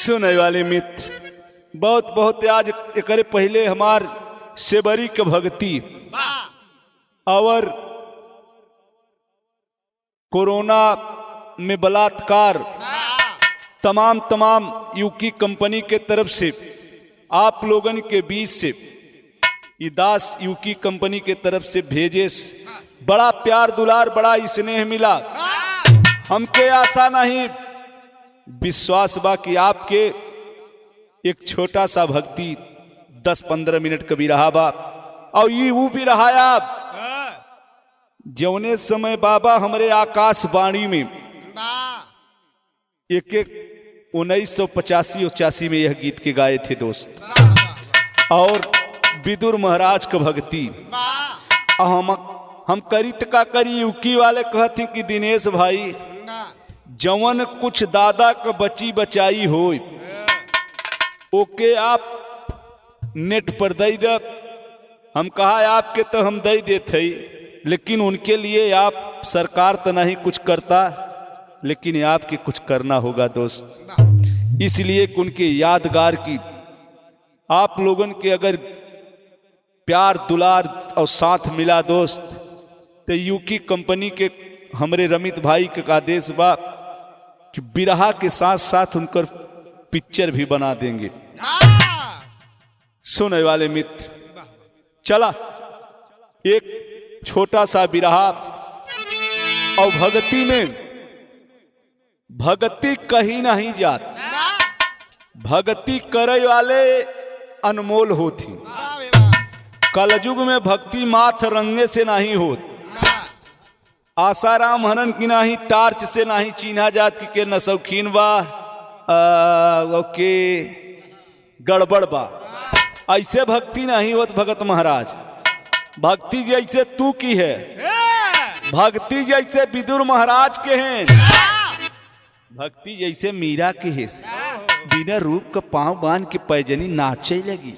सुने वाले मित्र बहुत बहुत आज एक पहले हमार सेबरी के भक्ति और कोरोना में बलात्कार तमाम यूकी कंपनी के तरफ से आप लोगन के बीच से दास यूकी कंपनी के तरफ से भेजे बड़ा प्यार दुलार बड़ा स्नेह मिला। हमके आशा नहीं विश्वास बा कि आपके एक छोटा सा भक्ति 10-15 मिनट कभी रहा बा और ये वो भी रहा आप जौने समय बाबा हमारे आकाशवाणी में एक 1985-86 में यह गीत के गाए थे दोस्त और विदुर महाराज का भक्ति हम करित का करी यूकी वाले कहते कि दिनेश भाई जवन कुछ दादा का बची बचाई हो ओके आप नेट पर दे दे। हम कहा आपके तो हम दे देते लेकिन उनके लिए आप सरकार तो नहीं कुछ करता लेकिन आपके कुछ करना होगा दोस्त। इसलिए उनके यादगार की आप लोगन के अगर प्यार दुलार और साथ मिला दोस्त तो यूकी कंपनी के हमरे रमित भाई के आदेश बा कि बिरहा के साथ साथ उनकर पिक्चर भी बना देंगे। सुने वाले मित्र चला एक छोटा सा बिरहा और भक्ति में भक्ति कहीं नहीं जात भक्ति करे वाले अनमोल होती। कलयुग में भक्ति माथ रंगे से नहीं होती। आसाराम हनन की नहीं टार्च से नहीं चिन्हा जात की न शौकीन बा ओके गड़बड़ बा ऐसे भक्ति नहीं होत भगत महाराज। भक्ति जैसे तू की है भक्ति जैसे विदुर महाराज के हैं भक्ति जैसे मीरा के है बिना रूप का पांव बांध के पैजनी नाचे लगी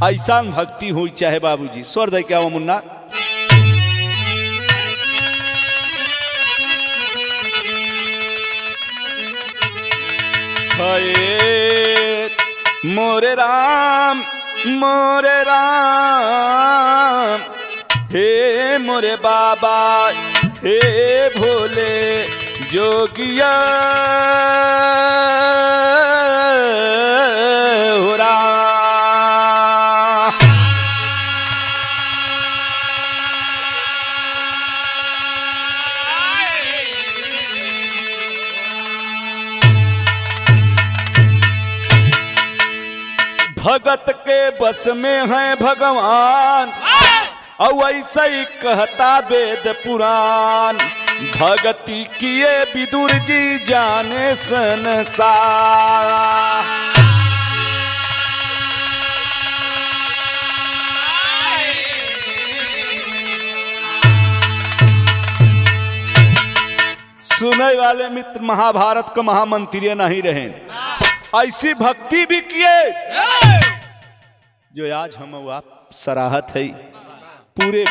ऐसा भक्ति हुई चाहे बाबूजी स्वर दे क्या वो मुन्ना मोरे राम हे मोरे बाबा हे भोले जोगिया हो राम। भगत के बस में है भगवान और ऐसा ही कहता वेद पुराण भगति किए विदुर जी जाने संसार। सुने वाले मित्र महाभारत का महामंत्री नहीं रहे ऐसी भक्ति भी किए जो आज हम आप सराहत है। पूरे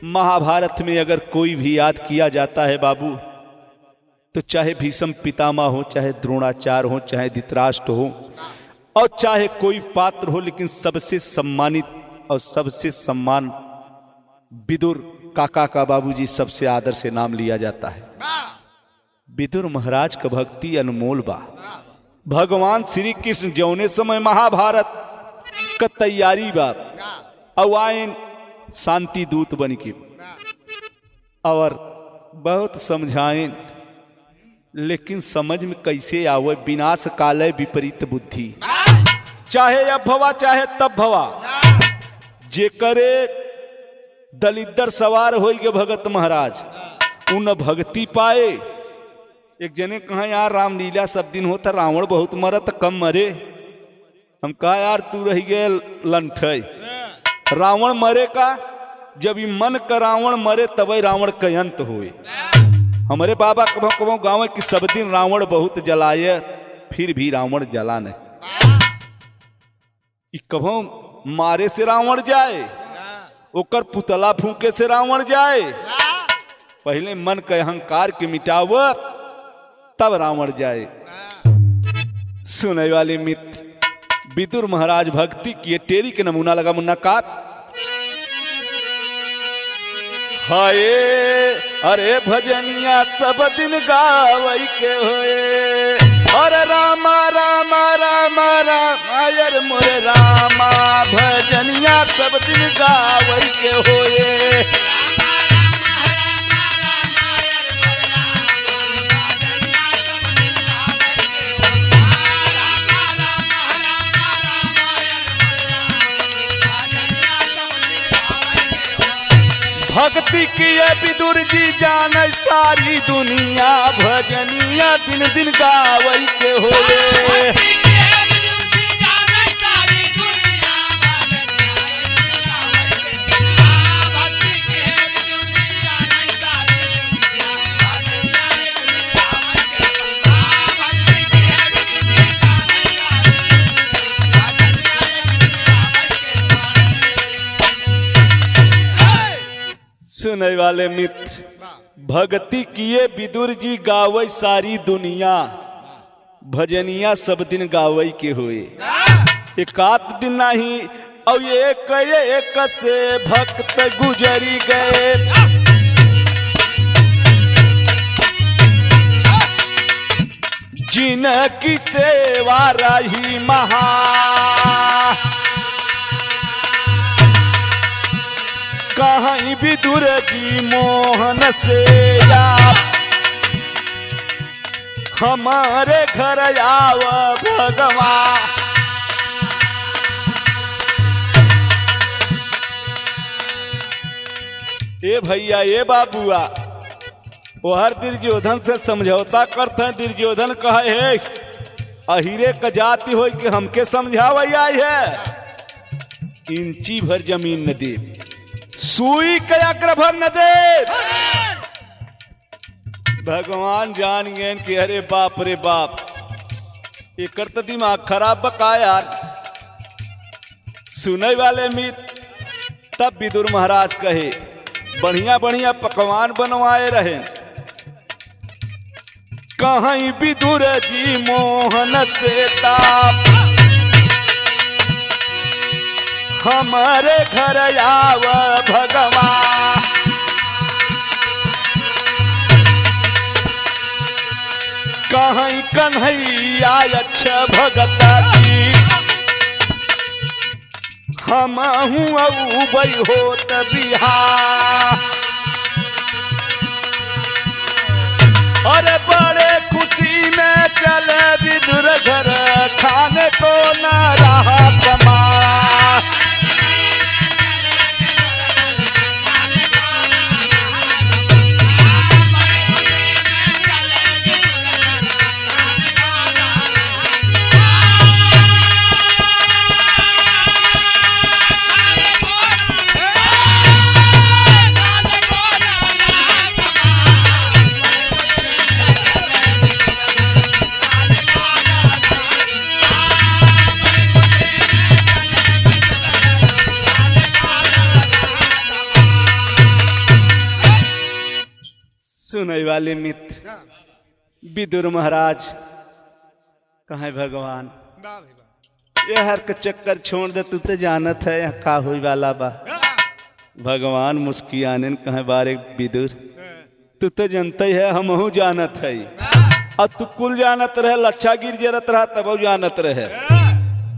महाभारत में अगर कोई भी याद किया जाता है बाबू तो चाहे भीष्म पितामह हो चाहे द्रोणाचार्य हो चाहे धृतराष्ट्र हो और चाहे कोई पात्र हो लेकिन सबसे सम्मानित और सबसे सम्मान विदुर काका का बाबूजी सबसे आदर से नाम लिया जाता है। विदुर महाराज का भक्ति अनमोल बा। भगवान श्री कृष्ण जौने समय महाभारत का तैयारी बा अवायन शांति दूत बन के और बहुत समझाएं लेकिन समझ में कैसे आवे विनाश काले विपरीत बुद्धि चाहे अब भवा चाहे तब भवा जे करे दलिद्दर सवार होई के भगत महाराज उन भक्ति पाए। एक जने कहा यार रामलीला सब दिन होता रावण बहुत मरत कम मरे। हम कहा यार तू रह गए लंठ रावण मरे का जब ये मन का रावण मरे तब रावण का अंत हुए। हमारे बाबा कभो कभो गाँव की सब दिन रावण बहुत जलाए फिर भी रावण जला नहीं। कभो मारे से रावण जाए ओकर पुतला फूके से रावण जाए। पहले मन के अहंकार के मिटाव तब रावण जाए। सुनने वाले मित्र विदुर महाराज भक्ति किए टेरी के नमूना लगा मुन्ना का हाय अरे भजनिया सब दिन गावई के होए अरे रामा रामा रामा रामा अरे मोरे रामा भजनिया सब दिन गावई के होए भक्ति किए विदुर जी जाने सारी दुनिया भजनिया दिन दिन गावई के होए सुनने वाले मित्र भक्ति किए विदुर जी गावई सारी दुनिया भजनिया सब दिन गावई के हुए एकात दिन नहीं और एक से भक्त गुजरी गए जिनकी सेवा रही महा कहीं विदुर जी मोहन से हमारे घर आव भगवान ए भैया ए बाबुआ वो हर दुर्योधन से समझौता करते हैं दुर्योधन कहे हे अहिरे का जाति हो कि हमके समझावई आई है इंची भर जमीन न दे सुई के अग्रभर न दे भगवान जान गए कि अरे बाप रे बाप एक तो दिमाग खराब बका यार सुने वाले मित्र तब विदुर महाराज कहे बढ़िया बढ़िया पकवान बनवाए रहे कहीं विदुर जी मोहन से ताप हमारे घर आव भगवान कहीं कन्हैया अच्छा भगत जी हम हूँ होत बिहार और बड़े खुशी में चले विदुर घर खाने को न रहा समा सुनने वाले मित्र विदुर महाराज कहे भगवान ये हर का चक्कर छोड़ दे तू तो जानत है का होई वाला बा भगवान मुस्कियाने कहे बारे विदुर तू तो जानते है हमहू जानत है और तू कुल जानत रहे लच्छा गिर जरत रहा तब जानत रहे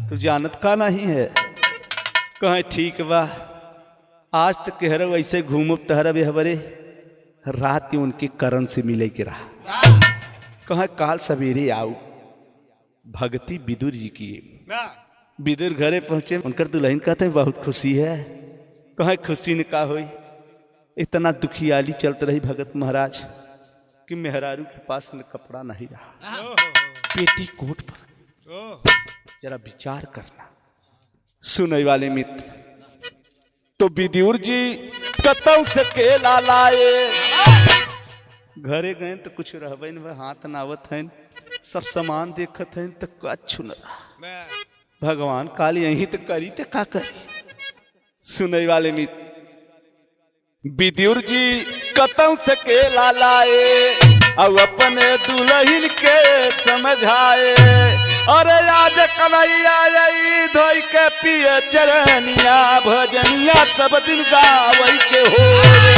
तू जानत का नहीं है कहे ठीक बा आज तक कह रहे वैसे घूमब टहरब हबरे रात उनके करण से मिले के रहा कहा काल सवेरे आओ भक्ति विदुर जी की विदुर घरे पहुंचे उनकर दुल्हन कहते हैं बहुत खुशी है कहा खुशी ने कहा हुई इतना दुखियाली चलते रही भगत महाराज कि मेहरारू के पास में कपड़ा नहीं रहा पेटी कोट पर जरा विचार करना सुनने वाले मित्र तो विदुर जी कतौ से केला लाए घरे गए तो कुछ रहबे न हाथ नावत है सब सामान देखत है तो कछु न रहा भगवान काल यही तो करी तो का करी सुनने वाले मित्र विदुर जी कतौ से केला लाए और अपने दुल्हन के समझाए अरे आज कन्हैया आई धोई के पिए चरनिया भजनिया सब दिन गावई के हो रे।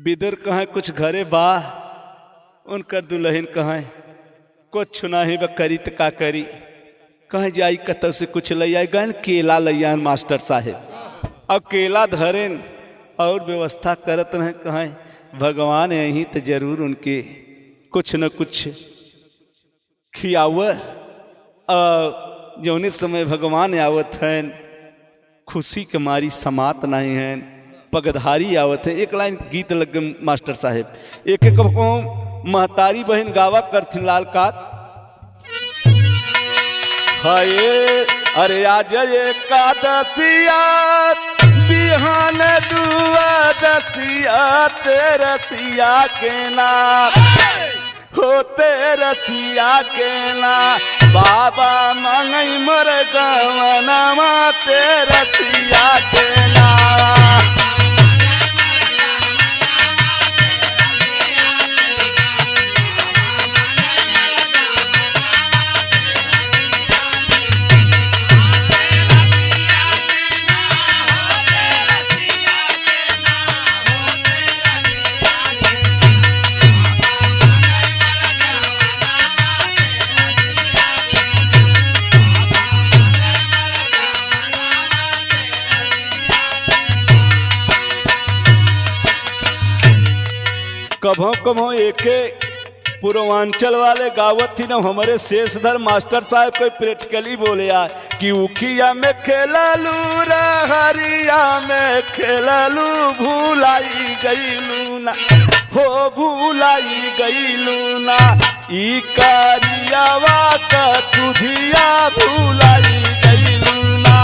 विदुर कहाँ कुछ घरे बा उनकर दुल्हन कहाँ कुछ नहीं ब करी तो का करी कहीं जाई कत से कुछ ले आई गए केला लैन मास्टर साहेब अब केला धरेन और व्यवस्था करत रहे कहाँ भगवान यहीं तो जरूर उनके कुछ न कुछ खियाव जौने समय भगवान आवत हैं खुशी के मारी समात नहीं हैं पगधारी आवत है। एक लाइन गीत लग गए मास्टर साहेब एक एक महतारी बहन गावा करथिन लाल कात हाय अरे आज एकादशिया बिहान दुआदशिया तेरसिया के ना होते रसिया के ना बाबा मंगई मर गवनमा तेरसिया के ना कभों कभों एके पूर्वांचल वाले गावत थी ना हमारे शेषधर मास्टर साहब कोई प्रैक्टिकली बोले यार कि उखिया में खेललू रहरिया में खेललू भूलाई गईलू ना हो भूलाई गईलू ना ई कारियावा का सुधिया भूलाई गईलू ना।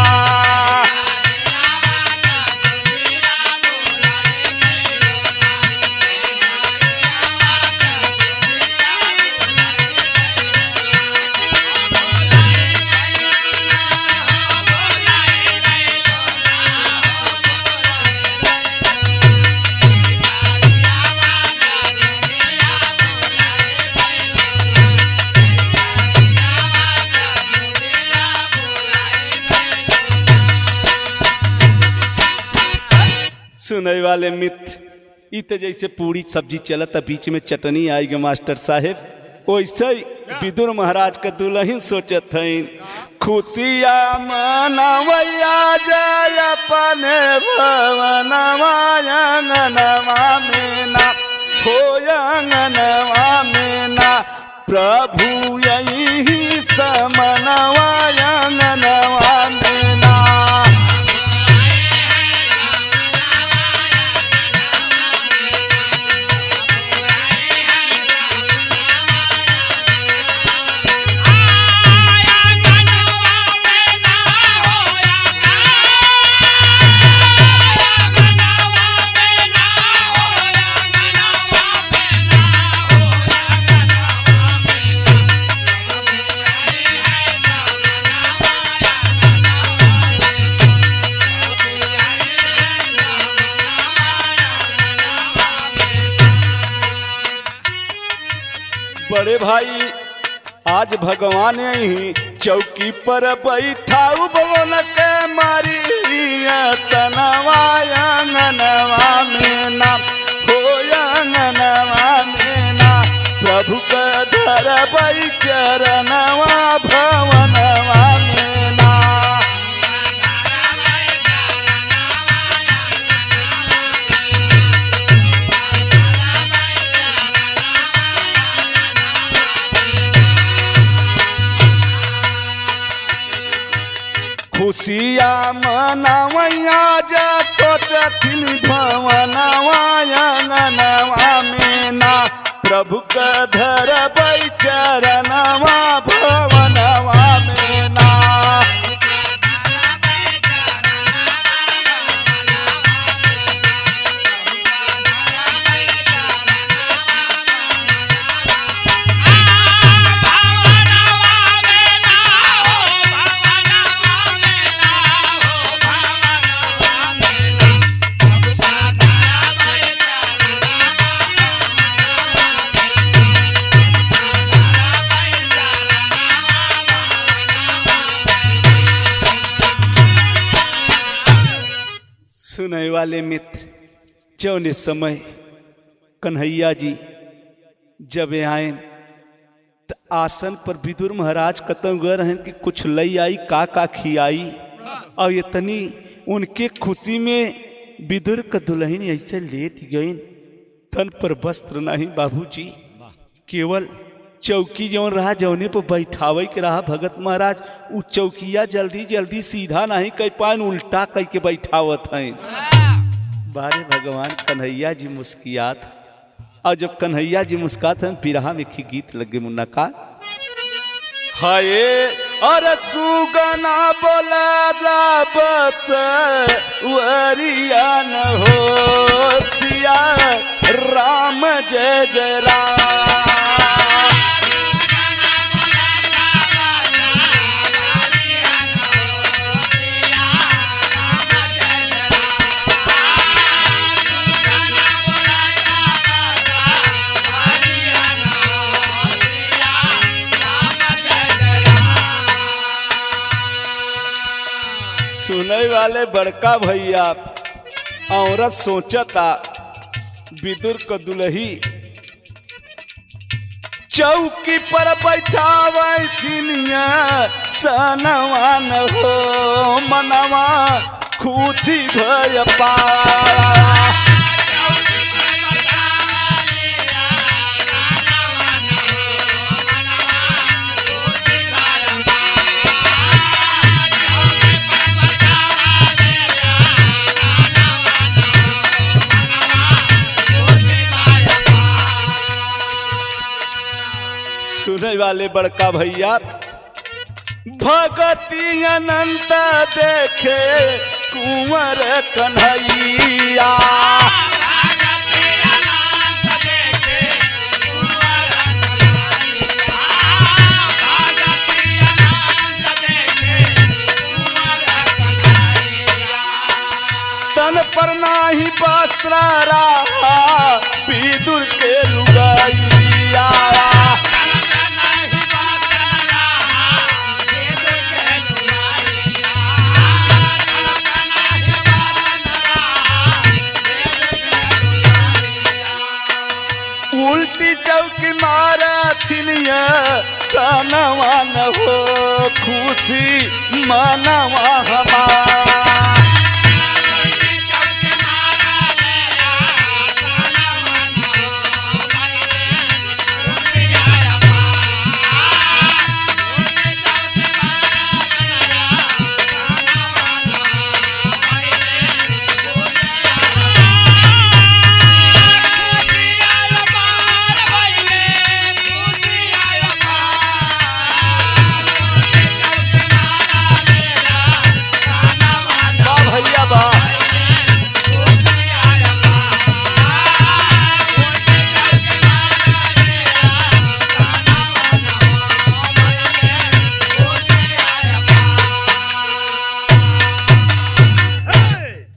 सुनने वाले मित्र इत जैसे पूरी सब्जी चलत बीच में चटनी आई गे मास्टर साहेब वैसे ही विदुर महाराज का दुल्हन सोचत है खुशिया मनवैया जय अपने भवनवा अंगनवा में ना हो अंगनवा में ना प्रभु यही समनवा अंगनवा में ना। बड़े भाई आज भगवान ही चौकी पर बैठाऊ बोल के मारी सनवा अंगनवा में ना हो अंगनवा में ना प्रभु का धरबै चरणवा भवनवा में ना। खुशिया मनवैया जा सोचथिन भवनवा अंगनवा में ना प्रभु का धरबै चरणवा भवनवा में ना। सुनने वाले मित्र, जौने समय कन्हैया जी जब आए तो आसन पर विदुर महाराज कतम गए रहन कि कुछ लई आई का खियाई, और इतनी उनके खुशी में विदुर का दुल्हन ऐसे लेट गई। तन पर वस्त्र नहीं बाबूजी, केवल चौकी जौन रहा जौने पर बैठावे के रहा भगत महाराज, उ चौकिया जल्दी जल्दी सीधा नहीं कह पाए, उल्टा कह के बैठावत हैं। बारे भगवान कन्हैया जी मुस्कियात, और जब कन्हैया जी मुस्कात हैं पिराहा में की गीत लगे मुन्ना का हाय अरे सुगना बोला बस वरिया न हो सिया राम जय जय राम। सुनने वाले बड़का भैया औरत सोचता विदुर को दुल्ही चौकी पर बैठावे थिनिया सनवा न हो मनवा खुशी भय पाया। सुनने वाले बड़का भैया भगती अनंत देखे कुंवर कन्हैया, तन पर नाही वस्त्र रहा विदुर के लुगाइया। उल्टी चौकी मारा थिनिया सनवा न हो खुशी मनवा हमारा।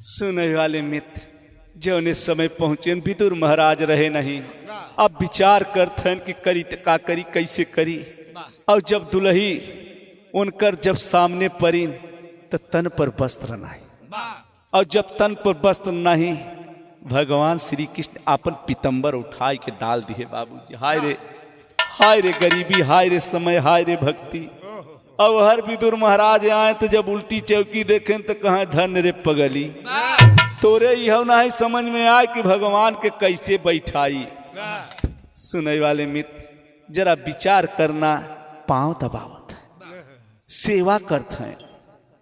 सुनने वाले मित्र, जौने समय पहुंचे विदुर महाराज रहे नहीं, अब विचार करथन कि करी का करी कैसे करी। और जब दुल्ही उनकर जब सामने पड़ी तो तन पर वस्त्र नहीं, और जब तन पर वस्त्र नहीं भगवान श्री कृष्ण अपन पीतम्बर उठाई के डाल दिए। बाबूजी हाय रे गरीबी, हाय रे समय, हाय रे भक्ति। अब हर विदुर महाराज आए तो जब उल्टी चौकी देखें तो कहें धन रे पगली, तोरे यह नहीं समझ में आए कि भगवान के कैसे बैठाई। सुनने वाले मित्र, जरा विचार करना, पांव दबावत है, सेवा करते हैं,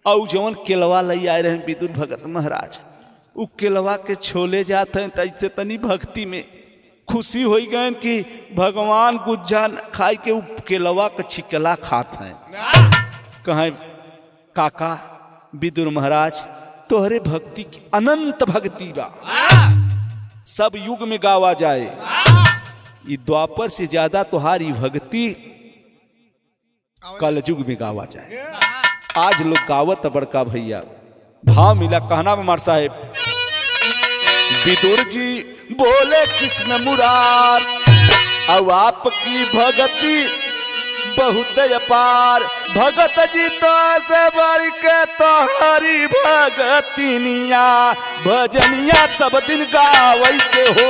और जवन केलवा लई आए रहे विदुर भगत महाराज, उ केलवा के छोले जाते हैं तैसे तनी भक्ति में खुशी हो गए कि भगवान गुज्जा खाई के उ केलवा के छिकला खाते हैं। कहें काका विदुर महाराज तोहरे भक्ति की अनंत भक्ति बा, सब युग में गावा जाए, ये द्वापर से ज्यादा तुम्हारी भक्ति कल युग में गावा जाए। आज लोग गावत बड़का भैया भाव मिला कहना में मार साहेब विदुर जी बोले कृष्ण मुरार, अब आपकी भक्ति बहुत अपार भगत जी तो से बढ़ के तोहरी भगतिनिया भजनिया सब दिन गावै के हो।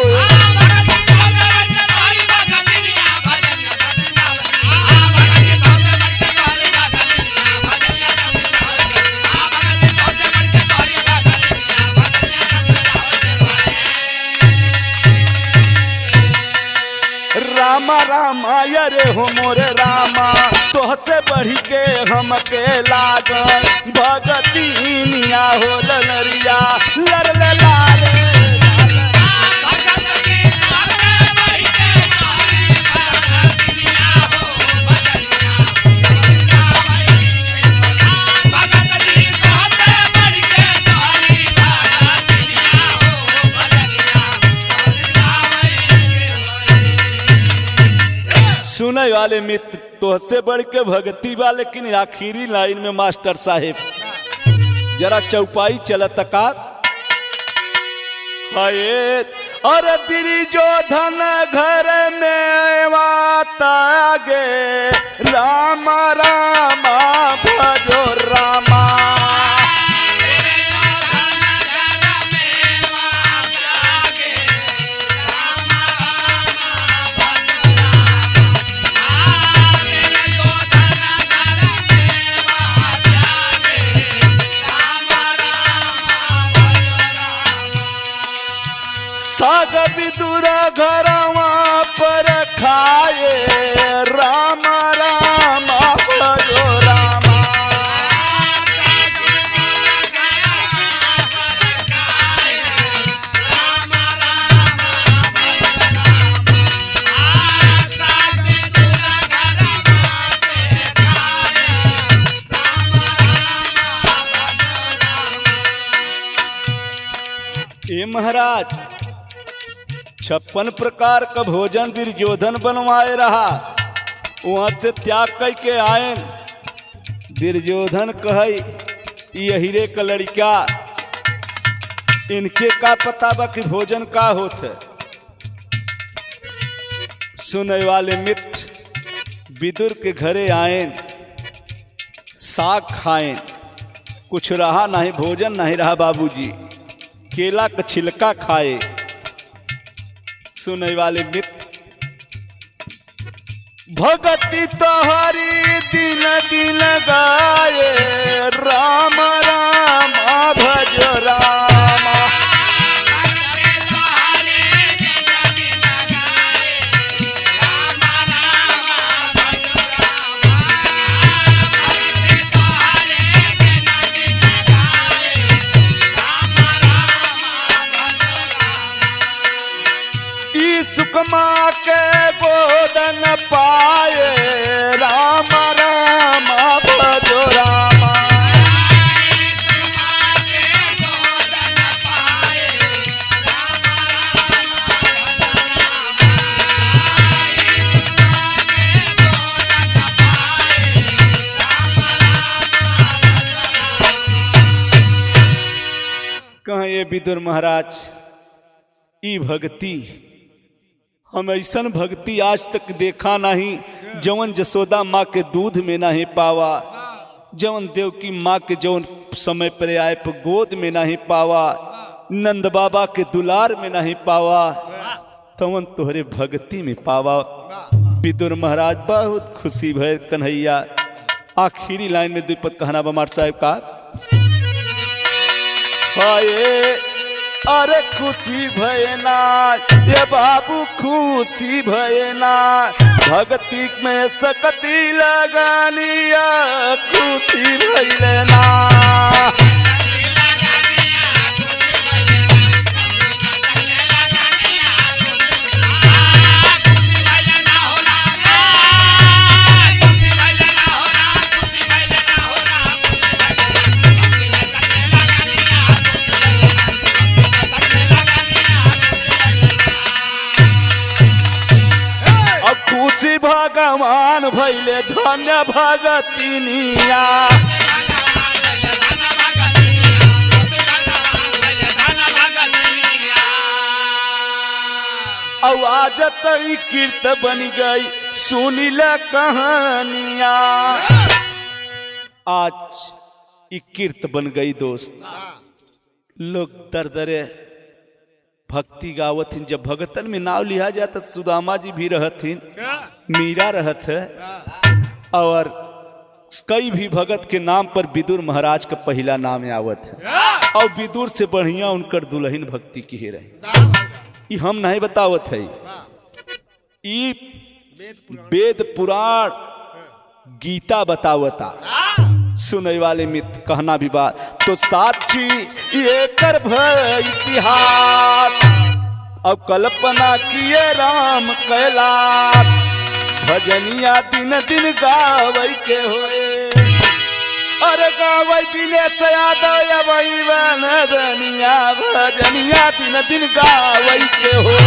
रामा रामा अरे हो मोरे रामा तोहसे बढ़ी के हमके लागल भगतिनिया हो ललरिया लरले लाले सुने वाले मित्र तोहसे बढ़ के भगती वाले, लेकिन आखिरी लाइन में मास्टर साहेब जरा चौपाई चलत का अरे दिरी जो धन घर में वातागे रामा रामा भजो रामा। साग विदुर घरवा पर खाए रामा रामा भजो रामा। ए महाराज 56 प्रकार का भोजन दुर्योधन बनवाए रहा, वहां से त्याग कर के आए। दुर्योधन कहे यही का लड़का इनके का पता बा कि भोजन का होता। सुने वाले मित्र विदुर के घरे आए, साग खाएं, कुछ रहा नहीं, भोजन नहीं रहा बाबूजी, केला का छिलका खाए। सुने वाले मित्र भगति तोहरी दिन दिन गाए राम राम भज रामा। सुकमा के गोदन पाए राम राम भजो रामा। कहे विदुर महाराज ई भक्ति हम ऐसा भक्ति आज तक देखा नहीं, जवन जसोदा माँ के दूध में नहीं पावा, जवन देवकी माँ के जवन समय पर आए पर गोद में नहीं पावा, नंद बाबा के दुलार में नहीं पावा, तवन तोहरे भक्ति में पावा। विदुर महाराज बहुत खुशी भय कन्हैया। आखिरी लाइन में द्विपद कहना बमार साहब का हाय अरे खुशी भयना ये बाबू खुशी भयना भक्ति में सकती लगानिया खुशी भयना। खुशी भगवान भैले धन्य भगतिनिया। और आज तई कीर्त बन गई सुनी ले कहानिया। आज ये कीर्त बन गई दोस्त। लोग दर दरे भक्ति गावथिन। जब भगतन में नाव लिया जाता तो सुदामा जी भी रहथिन, मीरा रहत है, और कई भी भगत के नाम पर विदुर महाराज का पहला नाम आवत है। और विदुर से बढ़िया उनकर दुल्हन भक्ति की रहे। हम नहीं बतावत है, वेद पुराण गीता बतावता। सुनने वाले मित्र कहना भी बात तो साक्षी ये कर इतिहास। अब कल्पना किए राम कैलाश भजनिया दिन दिन गावै के होए। अरे गावै दिले से यादव वही भजनिया दिन दिन गावै के हो।